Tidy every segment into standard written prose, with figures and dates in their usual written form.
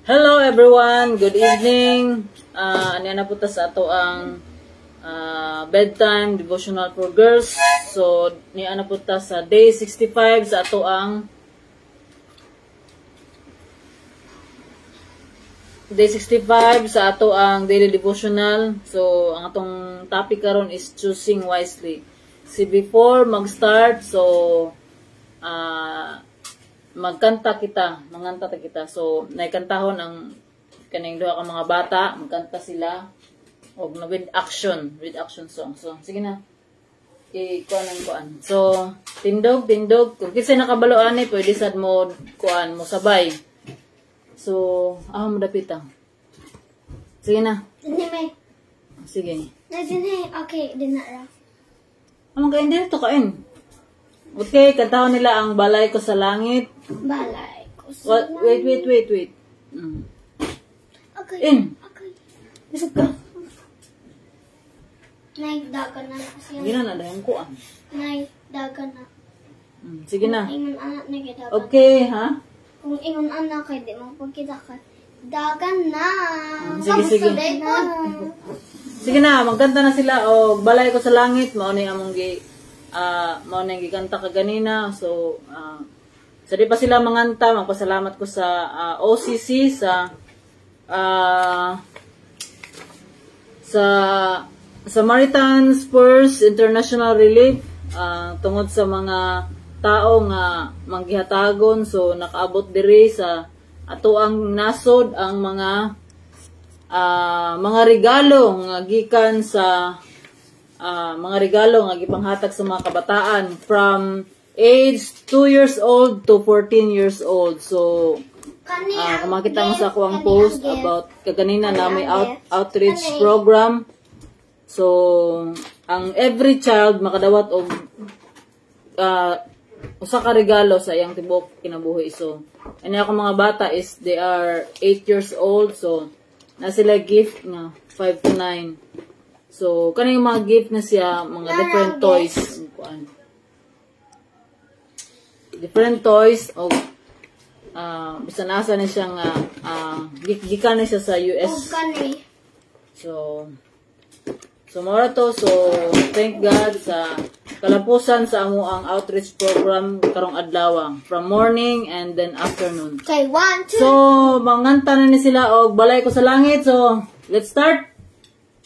Hello everyone, good evening. Ano na punta sa ato ang bedtime devotional for girls. So, niya na punta sa day 65 sa ato ang day 65 sa ato ang daily devotional. So, ang atong topic karon is choosing wisely. See, before mag-start, so manganta kita. So, naikantahon ang kaning duha ka mga bata, magkanta sila og with action song. So, sige na. Kuan. So, tindog. Kung kinsa nakabalo ani, pwede sad mo kuan mo sabay. So, mo dapita. Sige na. Sige. Okay, dinara. Among kain dito kain. Okay, kantahon nila ang Balay Ko sa Langit. Balay ko sa Wait. Okay. In. Okay. Bisag ka. Dagan na kasi. Gina na dayon ko an. Dagan na. Sige na. Ingon anak na dagan. Okay, ha? Kung ingon anak kay di mo pagkita ka. Dagan na. Sige. Sige na, magkanta na sila og Balay Ko sa Langit, mao ni among mao nang gikanta ka ganina. So sa di pa sila manganta, magpasalamat ko sa OCC sa Samaritan Spurs International Relief tungod sa mga tao nga manggihatagon. So nakaabot diri sa ato ang nasod ang mga regalo nga gikan sa mga regalo nga gipanghatag sa mga kabataan from age 2 years old to 14 years old. So kung makita mo sa akong post about kaganina na may outreach program. So ang every child makadawat og usa ka regalo sa iyang tibok kinabuhi. So ani ako mga bata is they are 8 years old. So na sila gift nga 5 to 9. So kaning mga gift na siya mga different toys o bisan asa na siya nga gikan na siya sa US. So mora to. So thank God sa kalapusan sa amo ang outreach program karong adlaw from morning and then afternoon. Okay, 1, 2. So manganta na ni sila og Balay Ko sa Langit. So let's start.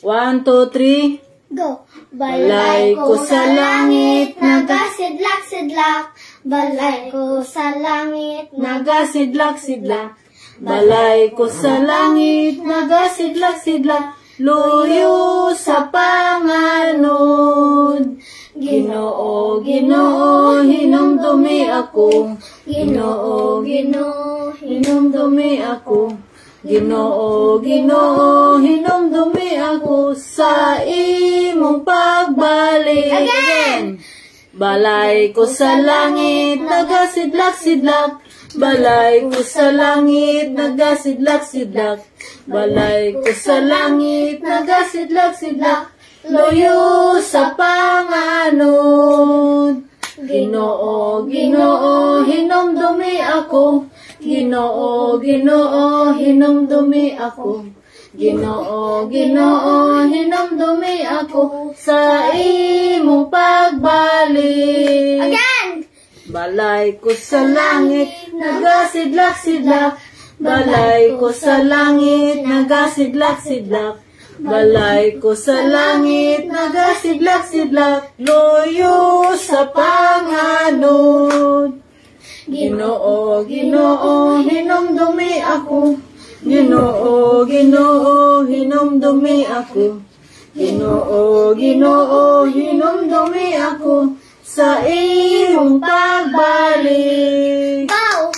1, 2, 3. Go. Balay ko sa langit, nagasidlak-sidlak. Balay ko sa langit, Nagasidlak-sidlak. Balay ko sa langit, nagasidlak-sidlak. Luyo sa panganod. Ginoo, hinumdumi ako. Ginoo, hinumdumi ako. Ginoo, hinumdumi ako sa imong pagbalik. Again! Balay ko sa langit, nagasidlak-sidlak. Balay ko sa langit, nagasidlak-sidlak. Balay ko sa langit, nagasidlak-sidlak. Loyo sa panganod. Ginoo, hinumdumi ako. Ginoo, hinumdumi ako. Ginoo, hinumdumi ako sa imong pagbalik. Again! Balay ko sa langit, nagasidlak-sidlak. Balay ko sa langit, nagasidlak-sidlak. Balay ko sa langit, nagasidlak-sidlak. Loyo sa panganod. Ginoo, hinumdumi ako. Ginoo, hinumdumi ako. Ginoo, hinumdumi ako sa iyong pagbalik. Bow!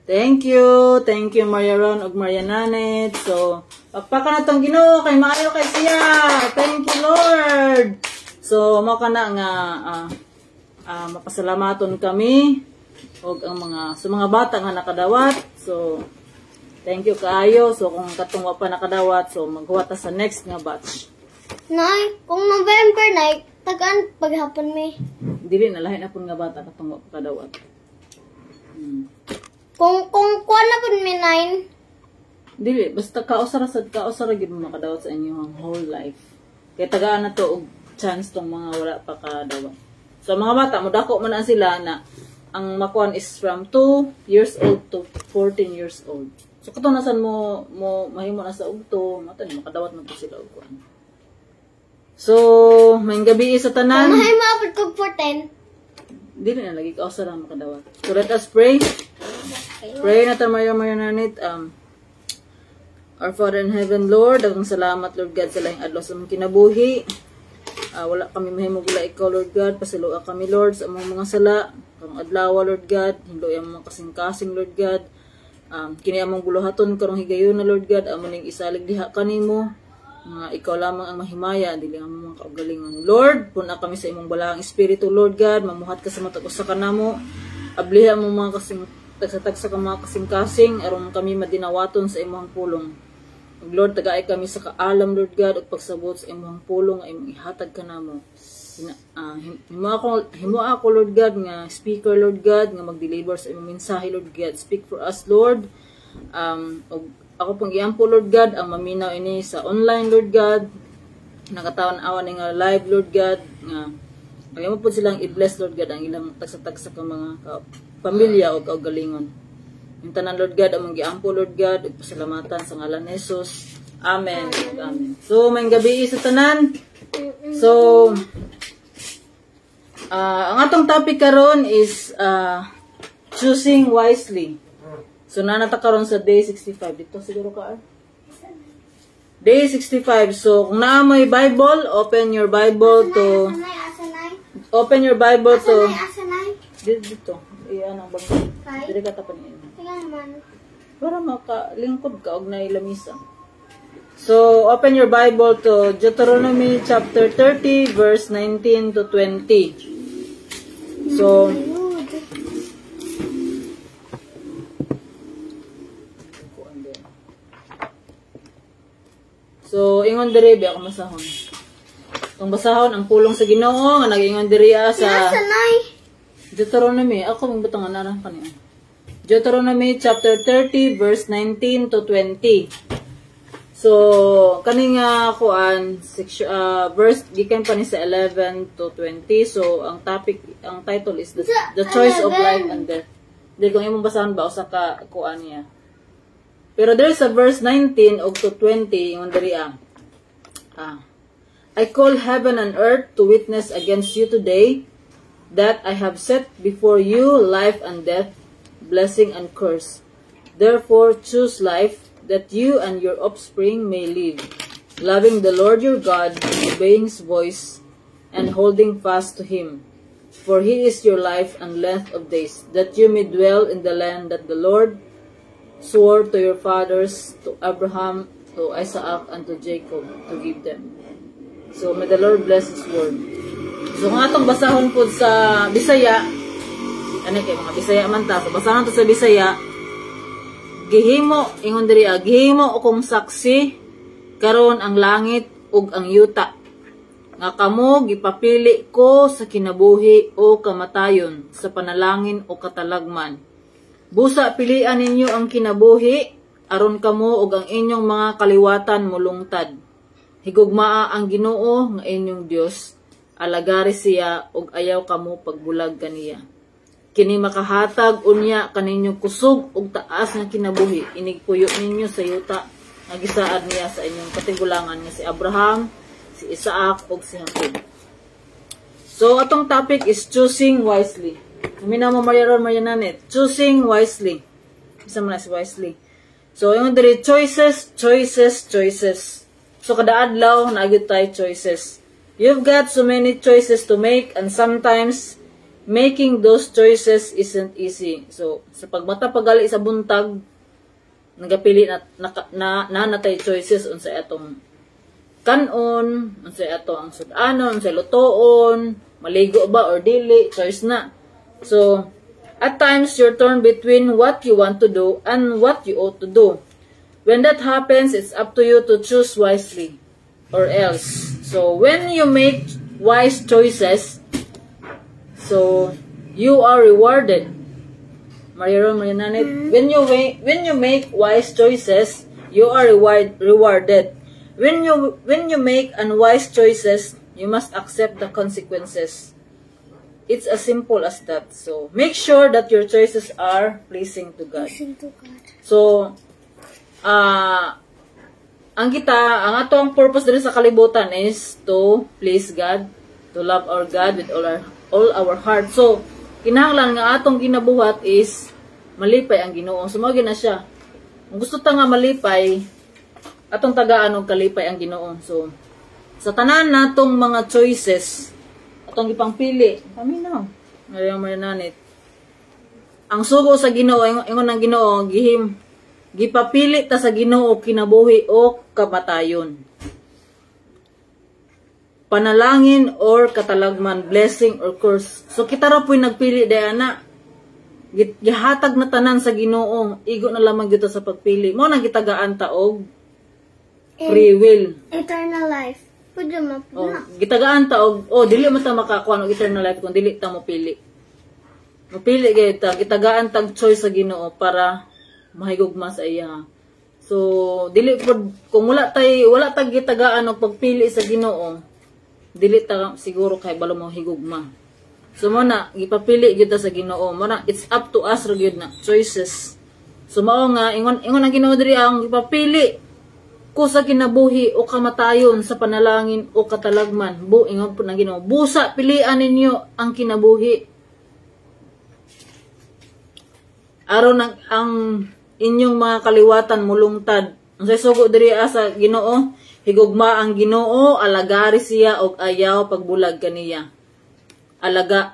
Thank you Maria Ron ug Maria Nanet. So pakpakan na tong Ginoo kay maayo kay siya. Thank you Lord. So mao kana nga mapasalamaton kami og ang sa mga bata nga nakadawat. So thank you kaayo. So kung katong wa pa nakadawat, so maghuwat ta sa next nga batch. Nay, kung November nay, tagaan paghapon mi. Dili na lahi na pun nga bata katong wa pa kadawat. Kung kuan na pud mi 9. Dili, basta kausara gid mo makadawat sa inyong whole life. Kaya tagaan na to og chance tong mga wala pa kadawat. So mga bata, modako man na sila na ang makuan is from 2 years old to 14 years old. So katunasan mo mahimo na sa ugto, mata ni makadawat man to sila og kuan. So, may gabi sa tanan. Kung mahimo apod kog 14. Dili na lagi kausara makadawat. So let us pray. Pray na tayo mayo-nanit. Our Father in Heaven, Lord, daghang salamat, Lord God, sa laing adlaw sa among kinabuhi. Wala kami mahimong gula ikaw, Lord God. Pasiluwa kami, Lord, sa among mga sala. Karong adlaw, Lord God. Hindoy ang mga kasing-kasing, Lord God. Kini among buluhaton karong higayon na, Lord God. Amo ning isalig diha kanimo. Ikaw lamang ang mahimaya, dili ang mga kaugalingon. Lord, puna kami sa imong balaang espiritu, Lord God. Mamuhat ka sa matag usa kanamo. Abliha mo mga tagsa-tagsa ka mga kasing-kasing aron kami madinawaton sa imong pulong. Lord, tagaay kami sa kaalam, Lord God, ug pagsabot sa imong pulong ay imong ihatag kanamo. Himo ako, Lord God, nga speaker, Lord God, nga mag-deliver sa imong mensahe, Lord God. Speak for us, Lord. Og ako pong iampo, Lord God, ang maminaw ini sa online, Lord God. Nakatawan awan nga live, Lord God, nga kaya mo po silang i-bless, Lord God, ang ilang tagsa-tagsa ka mga pamilya o kaugalingon. Yung tanan, Lord God, among giampo, Lord God, ug pasalamatan sa ngalan ni Jesus. Amen. Amen. So, may gabi sa tanan. So, ang atong topic karon is choosing wisely. So, nanata karon sa day 65. Dito siguro ka, Day 65. So, kung naamoy Bible, open your Bible to... Open your Bible to... Dito. Iyan ang bangko. Dito ka tapan niya. Para makalingkod ka og nailamisa. So, open your Bible to Deuteronomy chapter 30, verse 19 to 20. So, ingon diri ba ako masahon. Kung basahon ang pulong sa Ginoo nga nag-ingon diri sa Deuteronomy, ako mong butang anaran pa niya. Deuteronomy chapter 30 verse 19 to 20. So, kani nga kuan verse gikan pa ni sa 11 to 20. So, ang title is the choice of life and death. Dili kung imong basahan ba usa ka kuan niya. Pero there is a verse 19 og to 20 ingon diri I call heaven and earth to witness against you today that I have set before you life and death, blessing and curse. Therefore choose life, that you and your offspring may live, loving the Lord your God, obeying His voice, and holding fast to Him. For He is your life and length of days, that you may dwell in the land that the Lord swore to your fathers, to Abraham, to Isaac, and to Jacob, to give them. So may the Lord bless His word. So kung atong basahon po sa Bisaya, ano kay mga Bisaya man ta, so basahon to sa Bisaya, gihimo, ingon diri gihimo akong saksi, karon ang langit ug ang yuta. Nga kamo gipapili ko sa kinabuhi o kamatayon, sa panalangin o katalagman. Busa pilian ninyo ang kinabuhi, aron kamo ug ang inyong mga kaliwatan mulungtad. Higugmaa ang Ginoo nga inyong Dios, alagari siya ug ayaw kamo pagbulag kaniya. Kini makahatag unya kaninyong kusog ug taas nga kinabuhi, inigpuyo ninyo sa yuta nga gisaad niya sa inyong katigulangan nga si Abraham, si Isaac ug si Jacob. So atong topic is choosing wisely. Mina mo mayananit, choosing wisely. Isa man si wisely. So yung diri choices. So kada adlaw naagid tay choices. You've got so many choices to make, and sometimes making those choices isn't easy. So sa pagmata pagali sa buntag, nagapili na natay choices unsay atong kanon, unsay ato ang sudanon, unsay lutoon, maligo ba or dili, choice na. So at times you're torn between what you want to do and what you ought to do. When that happens, it's up to you to choose wisely or else. So when you make wise choices, so you are rewarded. Mariron Marinanit, when you make wise choices, you are rewarded. When you make unwise choices, you must accept the consequences. It's as simple as that. So make sure that your choices are pleasing to God. Listen to God. So ang atong purpose din sa kalibutan is to please God, to love our God with all our heart. So kinahanglan nga atong ginabuhat is malipay ang Ginoo. Sumagi na siya. Kung gusto ta nga malipay, atong tagaan og kalipay ang Ginoo. So sa tanan natong mga choices, atong gipangpili, kami na. Ngayon mananit. Ang sugo sa Ginoo, ingon ang Ginoo, gipapili ta sa Ginoo kinabuhi o kamatayon. Panalangin or katalagman, blessing or curse. So kita ra po'y nagpili dayana. Gihatag na tanan sa Ginoo, igo na lamang kita sa pagpili. Mo nang gitagaan ta og free will. Eternal life. Pwede mo Oh, na. gitagaan ta og dili man ta makakuha og eternal life kung dili ta mo pili. Mopili gyud ta, gitagaan tag choice sa Ginoo para mahigugma sa iya. So dili pod kung wala tag gitagaan og pagpili sa Ginoo, dili ta siguro kay balo mo higugma. So mo na gipapili gyud ta sa Ginoo. Mo na it's up to us ra gyud na choices. So mao nga ingon ang Ginoo diri ang gipapili ko sa kinabuhi o kamatayon, sa panalangin o katalagman. Ingon po ng Ginoo, busa pilian ninyo ang kinabuhi. Aron ang inyong mga kaliwatan mulungtad. Ang sugo diri sa Ginoo, higugma ang Ginoo, alagari siya og ayaw pagbulag kaniya.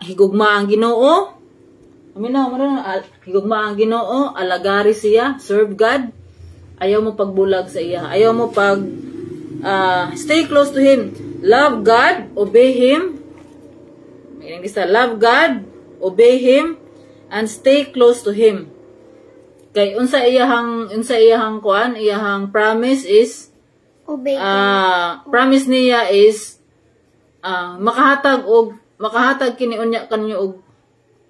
Higugma ang Ginoo. Higugma ang Ginoo, alagari siya, serve God. Ayaw mo pagbulag sa iya. Ayaw mo stay close to Him. Love God, obey Him. Love God, obey Him, and stay close to Him. Kay unsa iyahang promise is Obey. promise niya is makahatag kini unya kanyo og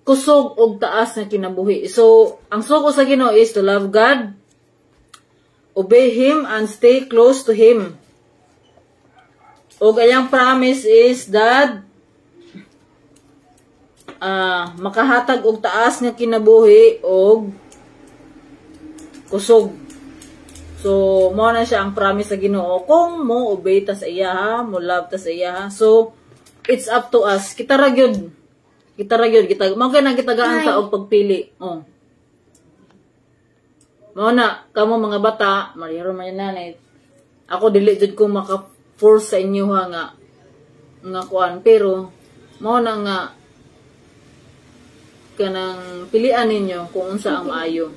kusog og taas nga kinabuhi. So ang sugo sa Ginoo is to love God, obey Him, and stay close to Him. O gayang promise is that makahatag og taas nga kinabuhi og kusog. So mo na siya ang promise sa Ginoo kung mo obey ta sa iya, mo love ta sa iya. So it's up to us. Kita ra gyud mao kay nagitagaan ta og pagpili. Mao na kamo mga bata, mariro man nanay. Ako dili jud ko maka-force sa inyo nga kuan, pero mao na nga kanang pilian ninyo kung unsa ang maayo.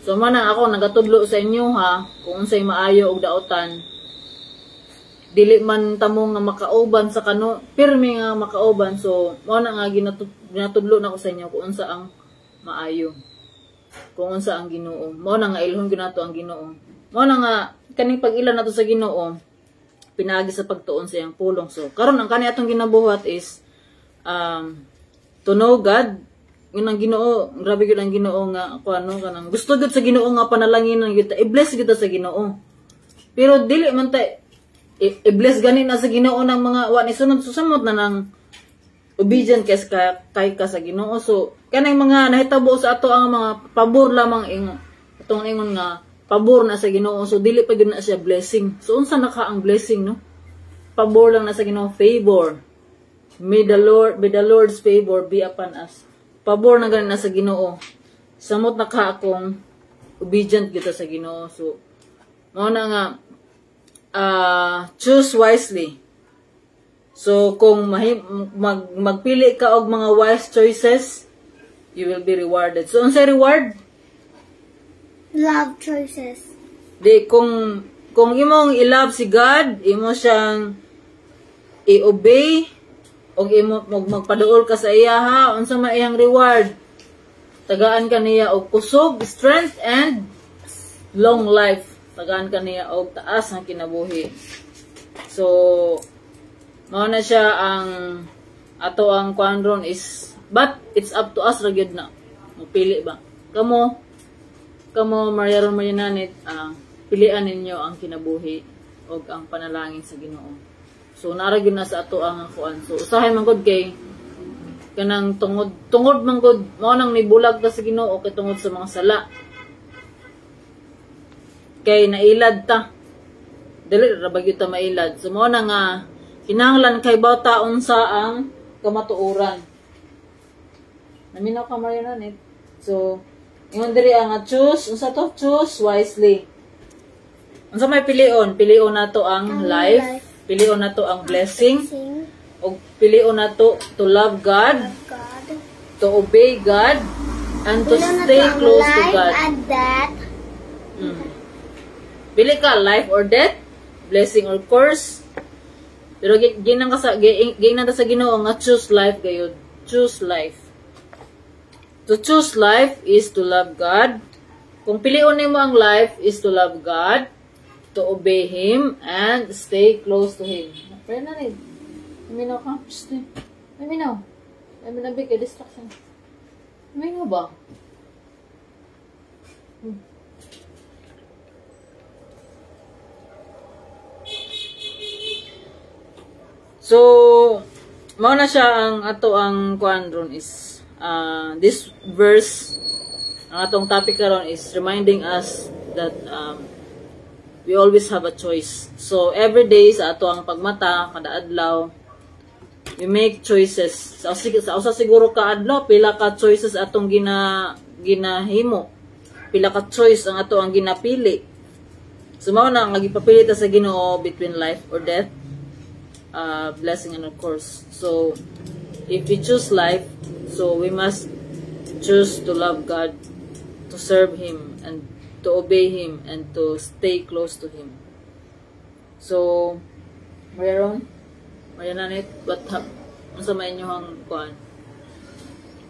So man ako nagatudlo sa inyo kung unsay maayo og daotan. Dili man tamo nga makauban sa kano, pirmi nga makauban. So mao na nga ginatudlo na ko sa inyo kung unsa ang maayo. Kung unsa ang Ginoo. Mao na nga ilhon ginato ang Ginoo. Mao na nga kaning pag-ilan nato sa Ginoo, pinaagi sa pagtuon sa iyang pulong. So karon ang kani atong ginabuhat is to know God. Yun ang Ginoo, grabe gyud ang Ginoo nga kuano kanang gusto gyud sa Ginoo nga panalangin gyud ta, i-bless gyud ta sa Ginoo. Pero dili man ta i-bless gani na sa Ginoo ng mga wa ni sunod susamot na nang obedient kay ka sa Ginoo. So kanang mga nahitabo sa ato ang mga pabor lamang atong ingon nga pabor na sa Ginoo. So dili pa gyud na siya blessing. So unsa na ka ang blessing, no? Pabor lang na sa Ginoo, favor. May the Lord's favor be upon us. Pabor na ganin na sa Ginoo. Samot na ka akong obedient kita sa Ginoo. So mao na nga choose wisely. So kung magpili ka og mga wise choices, you will be rewarded. So unsay reward? Love choices. Di kung imong i-love si God, imo siyang i-obey og imo magpaduol ka sa iya unsa man iyang reward? Tagaan ka niya og kusog, strength, and long life. Tagaan ka niya og taas nga kinabuhi. So mao na siya ang ato ang kuan ron is, but it's up to us ra gyud na. Mupili ba? kamo Mariaron Mariananit, pilian ninyo ang kinabuhi o ang panalangin sa Ginoo. So nara gyud na sa ato ang kuan. So usahay man gud kay kanang tungod man gud mao nang nibulag ta sa Ginoo kay tungod sa mga sala. Kay nailad ta. Dili ra bagyo ta mailad. So mao na nga kinahanglan kay bawta unsa ang kamatuoran. Naminaw ka Mariananit. So ingon diri ang choose, unsa to? Choose wisely. Unsa may pilion? Pilion nato ang life, pilion nato ang blessing, o pilion nato to love God, to obey God, and to stay close to God. Pili ka life or death, blessing or curse. Pero ginang ta sa Ginoo nga choose life gayud. Choose life. To choose life is to love God. Kung piliun nimo ang life is to love God, to obey Him, and stay close to Him. Pwede na rin. Naminaw ka? Naminaw. Naminaw big distraction. Naminaw ba? So, mao na siya ang ato ang kuan ron is this verse, ang atong topic karon is reminding us that we always have a choice. So every day sa ato ang pagmata kada adlaw, we make choices. Sa usa siguro ka adlaw pila ka choices atong ginahimo. Pila ka choice ang ato ang ginapili. So mao na nga gipapili ta sa Ginoo between life or death, blessing and of course. So if we choose life, so we must choose to love God, to serve Him, and to obey Him, and to stay close to Him. So, Mariananit, unsa may inyong kuan?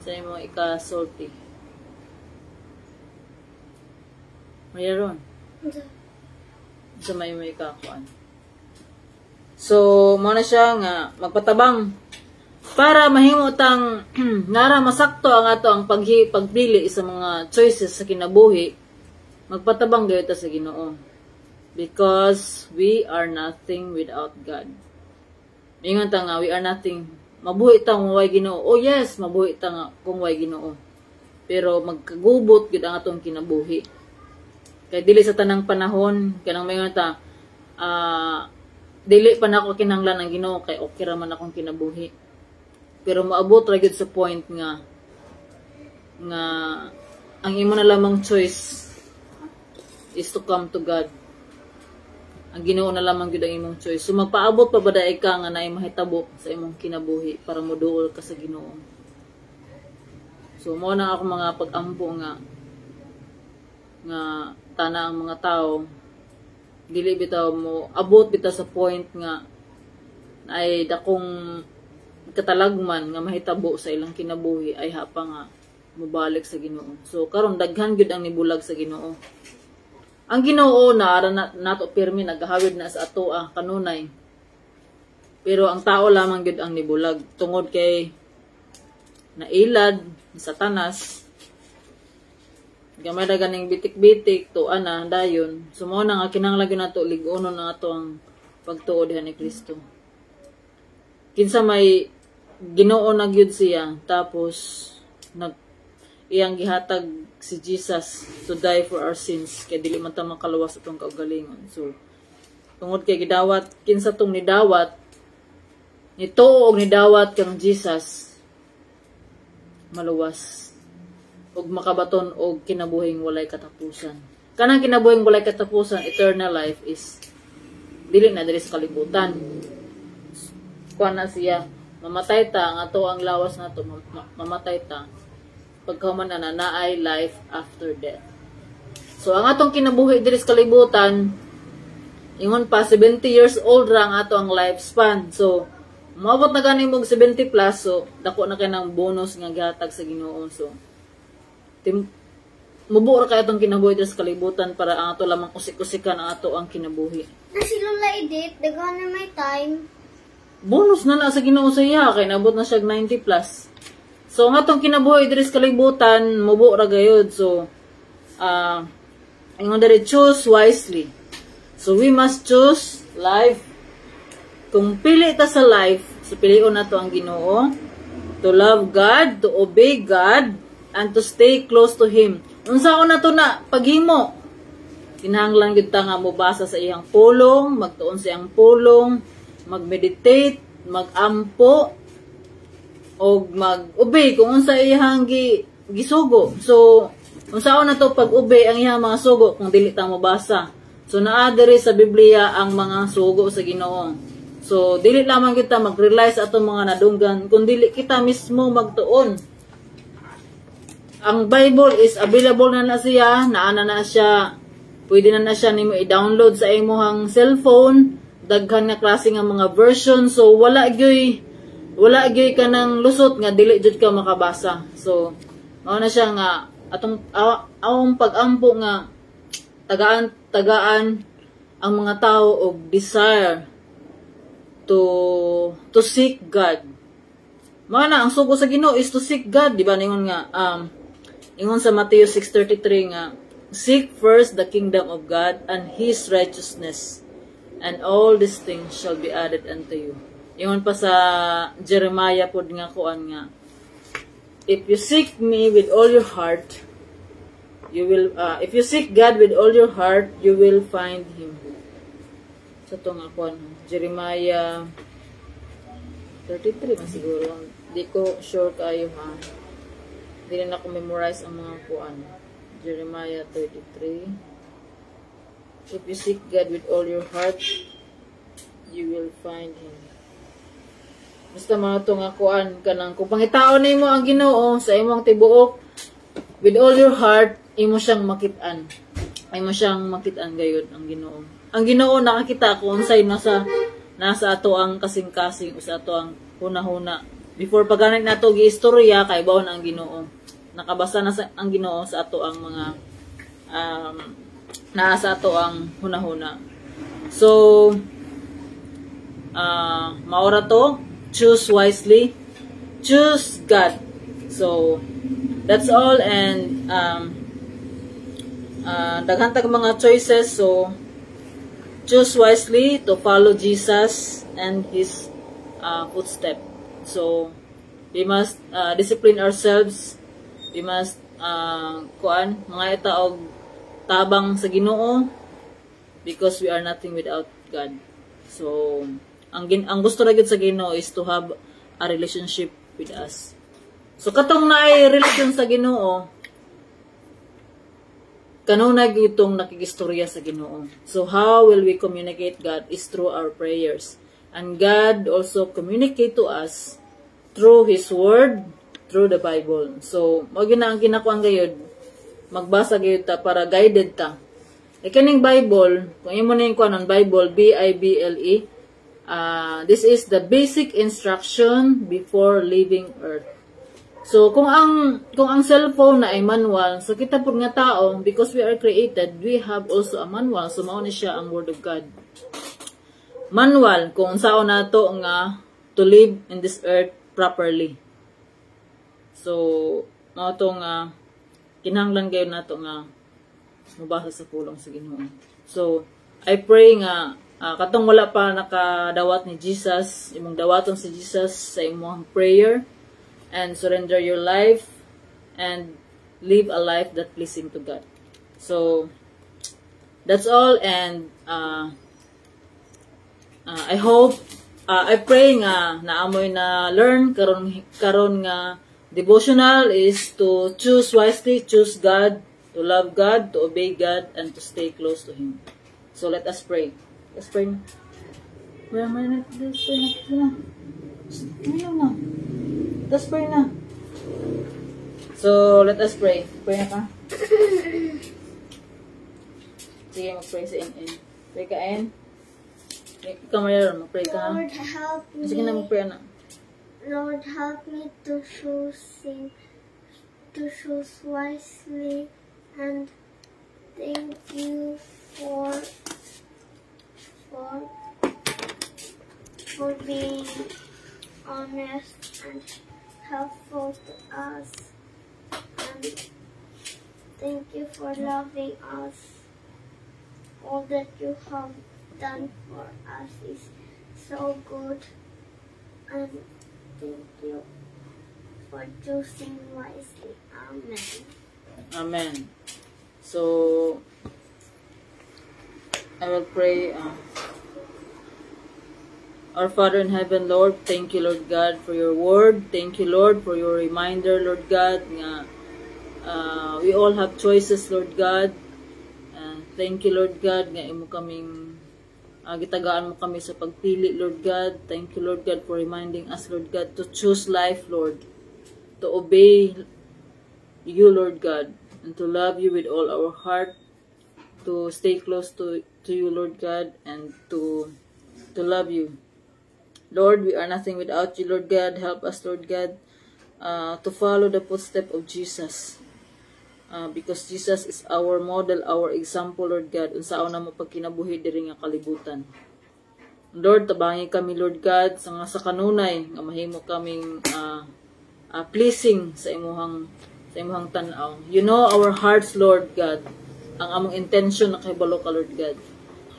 Sa imong ika-salty. Mariaron. Unsa may imong ika-kuan? So, mo na siya nga magpatabang para mahimo tang nara masakto ang ato ang pagpili sa mga choices sa kinabuhi, magpatabang gyud ta sa Ginoo. Because we are nothing without God. Ingon ta nga we are nothing. Mabuhi ta kung way Ginoo. Oh yes, mabuhi ta nga kung way Ginoo. Pero magkagubot gyud ang atong kinabuhi. Kay dili sa tanang panahon kanang mayon ta dili pa nako kinahanglan ang Ginoo kay okay ra man akong kinabuhi. Pero maabot ra gyud sa point nga ang imo na lamang choice is to come to God. Ang Ginoo na lamang gyud ang imong choice. So magpaabot pa bada ka nga naay mahitabo sa imong kinabuhi para moduol ka sa Ginoo. So mo na ako mga pag-ampo nga tana ang mga tao dili bitaw mo abot bitaw sa point nga ay dakong katalagman nga mahitabo sa ilang kinabuhi ay hapa nga mubalik sa Ginoo. So karon daghan gyud ang nibulag sa Ginoo. Ang Ginoo naara nato pirmi nagahawid na sa ato kanunay. Pero ang tao lamang gyud ang nibulag tungod kay nailad ni Satanas. Gamay ra ganing bitik-bitik tuan na dayon. Sumo na nga kinahanglan gyud nato lig-onon na ato ang pagtuo diha ni Kristo. Kinsa may Ginoo na gyud siya tapos iyang gihatag si Jesus to die for our sins kay dili man ta makaluwas atong kaugalingon. So tungod kay gidawat kinsa tong nidawat nituo og nidawat kang Jesus maluwas og makabaton og kinabuhing walay katapusan. Kanang kinabuhing walay katapusan, eternal life is dili na diri sa kalibutan. Kuan na siya mamatay ta ang ato ang lawas nato mamatay ta pagkahuman na naay life after death. So ang atong kinabuhi diri sa kalibutan ingon pa 70 years old ra ang ato ang lifespan. So moabot na ganing mog 70 plus, so dako na kay nang bonus nga gihatag sa Ginoo. So mubo ra kay atong kinabuhi diri sa kalibutan para ang ato lamang usik-usikan ang ato ang kinabuhi. Na si Lola Edith, daghan na may time. Bonus na sa Ginoo sa iya kay nabot na siya 90 plus. So nga tong kinabuhi diri sa kalibutan, mubo ra gayud. So ingon diri, choose wisely. So we must choose life. Kung pili ta sa life, so pilion na to ang Ginoo, to love God, to obey God, and to stay close to Him. Unsaon na to na paghimo? Kinahanglan gyud ta nga mobasa sa iyang pulong, magtuon sa iyang pulong, mag-meditate, mag-ampo, o mag-obey kung unsa iyang gisugo. So unsaon na to pag-obey ang iyang mga sugo kung dili ta mobasa. So naa diri sa Biblia ang mga sugo sa Ginoo. So, dili lamang kita mag-rely sa atong mga nadunggan, kung dili kita mismo magtuon. Ang Bible is available na siya, naana na siya, pwede na siya nimo i-download sa imong cellphone, daghan nga klase nga mga version, so wala gyoy ka ng lusot nga dili jud ka makabasa. So, mao na siya nga, awang pag-ampo nga, tagaan ang mga tao og desire to seek God. Mana ang sugo sa Ginoo is to seek God, di ba? Ningon nga ingon sa Matthew 6:33 nga, seek first the kingdom of God and His righteousness, and all these things shall be added unto you. Ingon pa sa Jeremiah pod nga kuan nga, if you seek me with all your heart, you will if you seek God with all your heart, you will find Him. Sa to nga kuan, Jeremiah 33 man siguro. Di ko sure kayo ha. Di na ako memorize ang mga kuan. Jeremiah 33. If you seek God with all your heart, you will find Him. Basta mga to nga kuan kanang kung pangitaon nimo ang Ginoo sa imong tibuok with all your heart, imo siyang makit-an. Imo siyang makit-an gayud ang Ginoo. Ang Ginoo nakakita kung unsay nasa ato ang kasing-kasing o sa ato ang huna-huna. Before pagganit nato giistorya kay bawon ang Ginoo. Nakabasa na ang Ginoo sa ato ang mga nasa ato ang huna-huna. So maora to, choose wisely, choose God. So that's all, and daghan tag mga choices, so choose wisely to follow Jesus and His footstep. So, we must discipline ourselves. We must, mga itaog tabang sa Ginoo, because we are nothing without God. So, ang gusto na gid sa Ginoo is to have a relationship with us. So, katong naay relasyon sa Ginoo, kanunay itong nakigistorya sa Ginoo. So how will we communicate God is through our prayers. And God also communicate to us through His Word, through the Bible. So, mao gyud na ang kinakuan gayud, magbasa gayud ta para guided ta. E kaning Bible, kung imo na yung kuanon Bible, B-I-B-L-E, this is the basic instruction before leaving earth. So, kung ang cellphone na ay manual, so kita po nga tao, because we are created, we have also a manual. So, mao ni siya ang Word of God. Manual, kung saan na to nga to live in this earth properly. So, mao to nga kinahanglan gayon na to nga mabasa sa pulong sa Ginoo. So, I pray nga katong wala pa nakadawat ni Jesus, imong dawaton si Jesus sa imong prayer, and surrender your life and live a life that pleasing to God. So that's all, and I hope I pray nga naamoy na learn karon nga devotional is to choose wisely, choose God, to love God, to obey God, and to stay close to Him. So let us pray. Let's pray. Let's pray na. So, let us pray. Pray na ka? Sige, mag-pray sa NN. Pray ka, N. Ikaw mayroon, mag-pray ka, ha? Lord, help me. Sige na, mag-pray na. Lord, help me to choose wisely, and thank you for being honest, and helpful to us. And thank you for loving us. All that you have done for us is so good. And thank you for choosing wisely. Amen. Amen. So, I will pray. Our Father in heaven, Lord, thank you, Lord God, for your word. Thank you, Lord, for your reminder, Lord God. We all have choices, Lord God. Thank you, Lord God, nga imo kaming gitagaan mo kami sa pagpili, Lord God. Thank you, Lord God, for reminding us, Lord God, to choose life, Lord. To obey you, Lord God, and to love you with all our heart. To stay close to you, Lord God, and to love you. Lord, we are nothing without you, Lord God. Help us, Lord God, to follow the footsteps of Jesus. Because Jesus is our model, our example, Lord God, unsaon na mo pagkinabuhi diri nga kalibutan. Lord, tabangi kami, Lord God, sa kanunay nga mahimo kaming pleasing sa imuhang tan-aw. You know our hearts, Lord God, ang among intention na kahibalo ka, Lord God.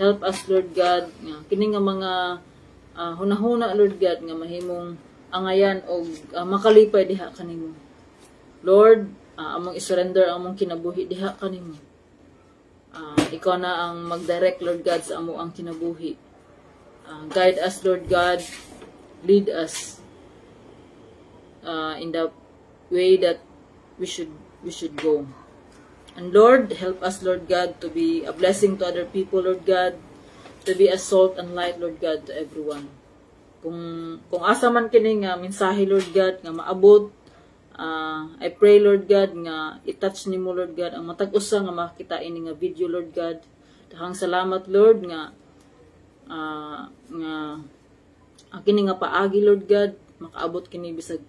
Help us, Lord God, nga kini nga mga hunahuna, Lord God, nga mahimong angayan o makalipay diha kanimo. Lord, among isurrender among kinabuhi diha kanimo. Ikaw na ang mag-direct, Lord God, sa amo ang kinabuhi. Guide us, Lord God. Lead us in the way that we should go. And Lord, help us, Lord God, to be a blessing to other people, Lord God. To be a salt and light, Lord God, to everyone. Kung asa man kini nga mensahe, Lord God, nga maabot, I pray, Lord God, nga i-touch nimo, Lord God, ang matag usa nga makita ini nga video, Lord God. Daghang salamat, Lord, nga kini nga paagi, Lord God, makaabot kini bisag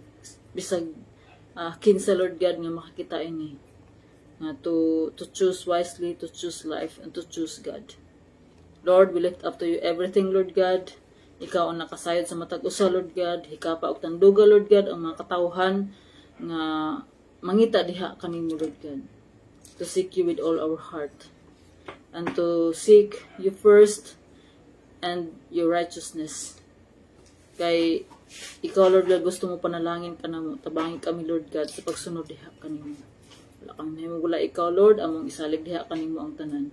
kinsa, Lord God, nga makakita ini. To choose wisely, to choose life, and to choose God. Lord, we lift up to you everything, Lord God. Ikaw ang nakasayod sa matag usa, Lord God. Hikapa og tanduga, Lord God, ang mga katawhan nga mangita diha kanimo, Lord God. To seek you with all our heart. And to seek you first and your righteousness. Kay ikaw, Lord God, gusto mo panalangin ka na mo. Tabangin kami, Lord God, sa pagsunod diha kanimo. Wala kang mahimugula ikaw, Lord, among isalig diha kanimo ang tanan.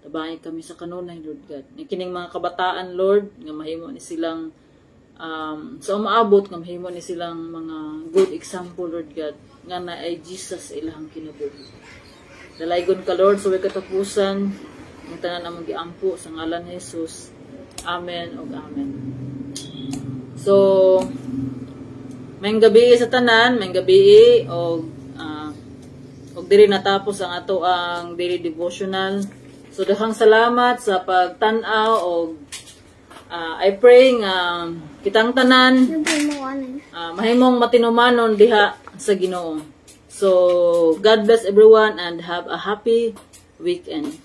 Tabangin kami sa kanunay, Lord God. Kining mga kabataan, Lord, nga mahimo ni silang sa umaabot nga mahimo ni silang mga good example, Lord God, nga na ay Jesus ilahang kinabuhi. Dalaygon ka, Lord, sa katapusan ang tanan among giampo sa ngalan ni Jesus. Amen ug amen. So, may gabi sa tanan, may gabi og diri natapos ang ato ang daily devotional. So, daghang salamat sa pagtan-aw og I pray nga kitang tanan mahimong matinumanon diha sa Ginoo. So, God bless everyone and have a happy weekend.